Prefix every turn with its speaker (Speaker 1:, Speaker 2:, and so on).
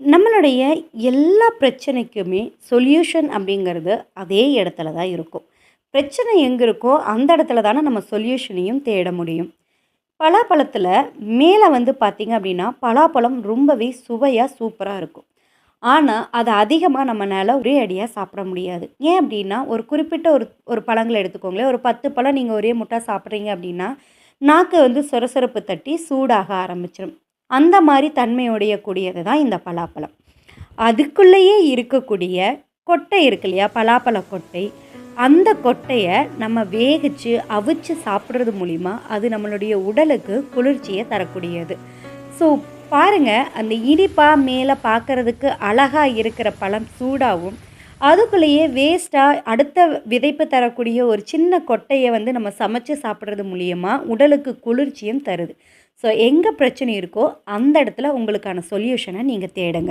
Speaker 1: நம்மளுடைய எல்லா பிரச்சனைக்குமே சொல்யூஷன் அப்படிங்கிறது அதே இடத்துல தான் இருக்கும். பிரச்சனை எங்கே இருக்கோ அந்த இடத்துல தானே நம்ம சொல்யூஷனையும் தேட முடியும். பலாப்பழத்தில மேலே வந்து பார்த்தீங்க அப்படின்னா, பலாப்பழம் ரொம்பவே சுவையா சூப்பரா இருக்கும். ஆனா, அத அதிகமா நம்மனால ஒரே அடியா சாப்பிட முடியாது. ஏன் அப்படின்னா, ஒரு குறிப்பிட்ட ஒரு ஒரு பழங்கள எடுத்துக்கோங்களேன். ஒரு 10 பழம் நீங்க ஒரே முட்டா சாப்பிட்றீங்க அப்படின்னா, நாக்கு வந்து சொரசொரப்பு தட்டி சூடாக ஆரம்பிச்சுரும். அந்த மாரி தன்மையுடைய கூடியது தான் இந்த பலாப்பழம். அதுக்குள்ளேயே இருக்கக்கூடிய கொட்டை இருக்கு இல்லையா? பலாப்பழ கொட்டை. அந்த கொட்டைய நம்ம வேகிச்சு, அவிச்சு சாப்பிடுறது மூலியமா, அது நம்மளுடைய உடலுக்கு குளிர்ச்சிய தரக்கூடியது. ஸோ பாருங்க, அந்த இனிப்பா மேல பார்க்கறதுக்கு அழகா இருக்கிற பழம் சூடாவும், அதுக்குள்ளேயே வேஸ்ட்டா அடுத்த விதைப்பு தரக்கூடிய ஒரு சின்ன கொட்டைய வந்து நம்ம சமைச்சு சாப்பிடுறது மூலியமா, உடலுக்கு குளிர்ச்சியும் தருது. ஸோ எங்க பிரச்சனை இருக்கோ, அந்த இடத்துல உங்களுக்கான சொல்யூஷன நீங்க தேடுங்க.